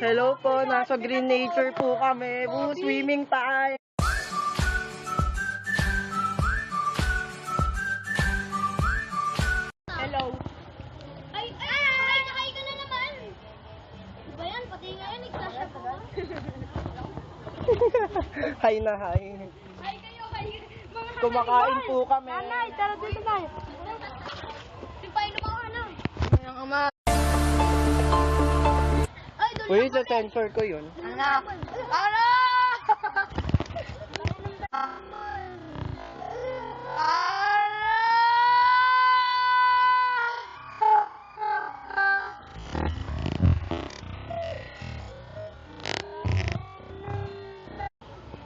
Hello po, nasa Green Nature po kami. Swimming time. Hello. Ay, ka na naman. Ba yan? Pati ngayon, nagkasya po ba? Hi na hi. Ay, kayo, kayo. Mga Kumakain po kami. Nanay, tara dito tayo. Sipain mo ako, ano? Ang ama. Ay, doon Uy, sa sensor ko yun. Anak! Ano?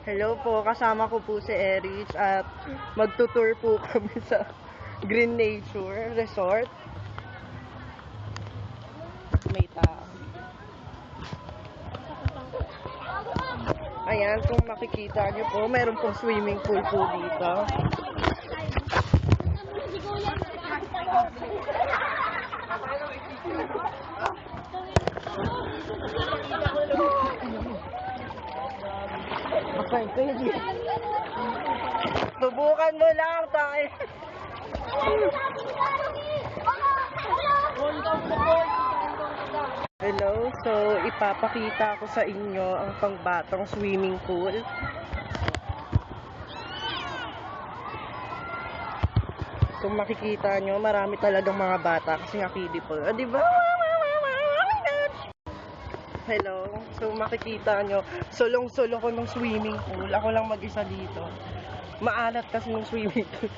Hello po, kasama ko po si Erich at magtutour po kami sa Green Nature Resort. May tao. Ayan, kung makikita nyo po, meron pong swimming pool po dito. Subukan mo lang tayo. Hello, so ipapakita ko sa inyo ang pangbatang swimming pool. Kung makikita nyo, marami talagang mga bata kasi nga kiddie pool. Ah, diba? Hello, so makikita nyo, sulong-sulo ko ng swimming pool. Ako lang mag-isa dito. Maalat kasi ng swimming pool.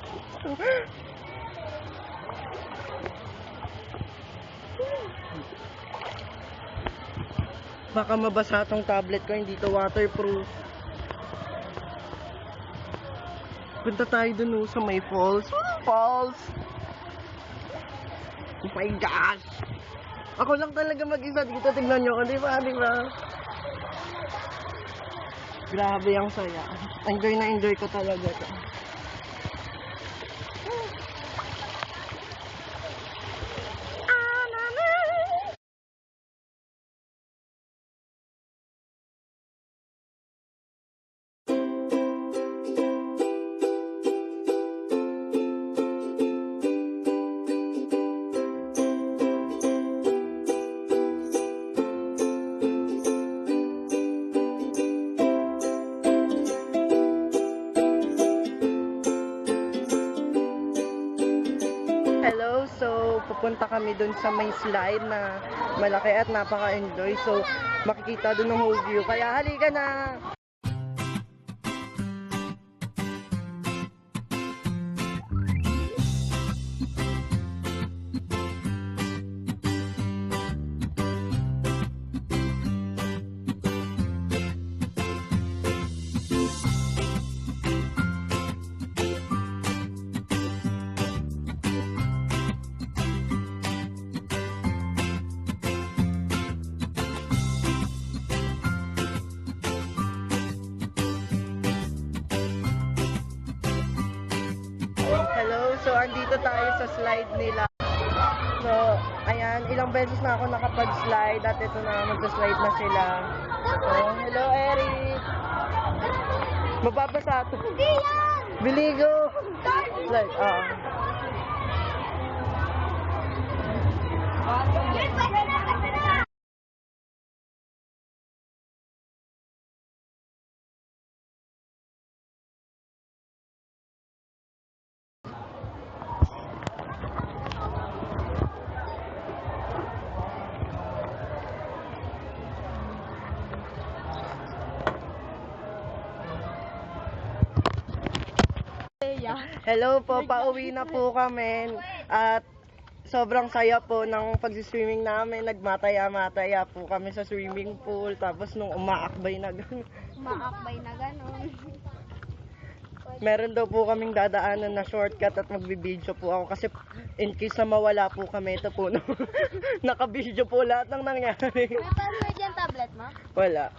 Baka mabasa tong tablet ko, hindi to waterproof. Punta tayo dun sa may falls. Falls! Oh my gosh! Ako lang talaga mag-isa dito. Tignan nyo, di ba? Di ba? Grabe ang saya. Enjoy na enjoy ko talaga to. Hello, so pupunta kami dun sa may slide na malaki at napaka-enjoy. So makikita dun ng whole view. Kaya halika na! Hello, so andito tayo sa slide nila. So, ayan, ilang beses na ako nakapag-slide at ito na, magsa-slide na sila. So, hello Eric! Mababasa ito. Hindi yan! Biligo! Slide, Yan, pwede na, pwede na! Hello po, pauwi na po kami. At sobrang saya po ng pag-swimming namin. Nagmataya-mataya po kami sa swimming pool. Tapos nung umaakbay na gano'n. Umaakbay na gano'n. Meron daw po kaming dadaanan na shortcut at magbibideo po ako. Kasi in case na mawala po kami, ito po. No? Nakabideo po lahat ng nangyari. May password yan tablet mo? Wala.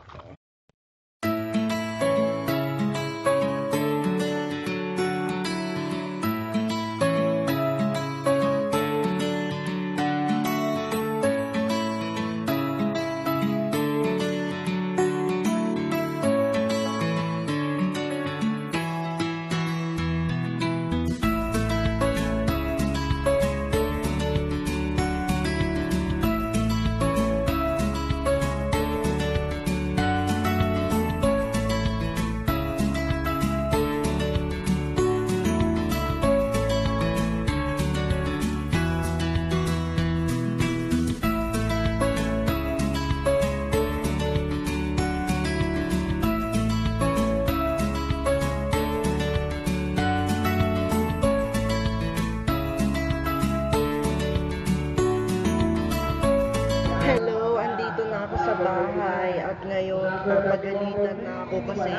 ako kasi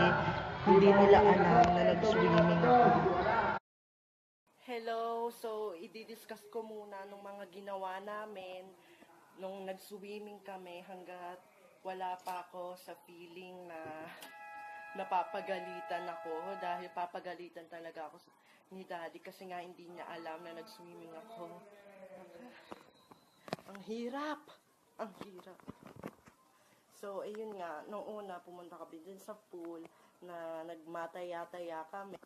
hindi nila alam na nag-swimming ako. Hello, so i-discuss ko muna nung mga ginawa namin nung nag-swimming kami hanggat wala pa ako sa feeling na napapagalitan ako dahil papagalitan talaga ako ni Daddy kasi nga hindi niya alam na nag-swimming ako. Ang hirap! Ang hirap. So, ayun nga, nung una pumunta kami dun sa pool na nagmataya-taya kami.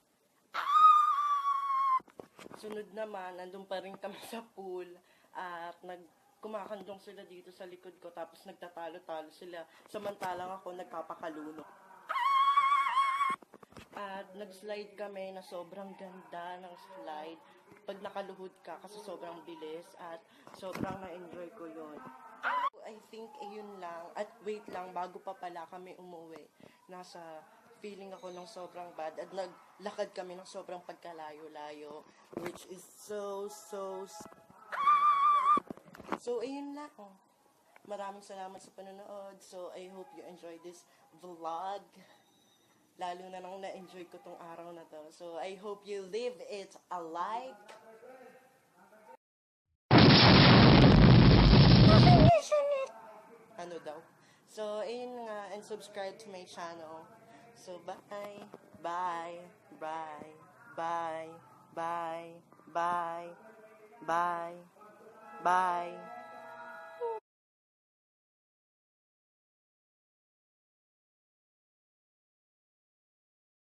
Sunod naman, nandun pa rin kami sa pool at kumakandong sila dito sa likod ko tapos nagtatalo-talo sila samantalang ako nagpapakalunok. At nag-slide kami na sobrang ganda ng slide pag nakaluhod ka kasi sobrang bilis at sobrang na-enjoy ko yun. I think ayun lang at wait lang bago pa pala kami umuwi. Nasa feeling ako ng sobrang bad at naglakad kami ng sobrang pagkalayo-layo which is so ayun lang. Maraming salamat sa panonood. So I hope you enjoy this vlog. Lalo na nang na-enjoy ko tong araw na to. So I hope you live it a like. Ano daw? So ayun nga and subscribe to my channel. So, bye, bye, bye, bye, bye, bye, bye, bye.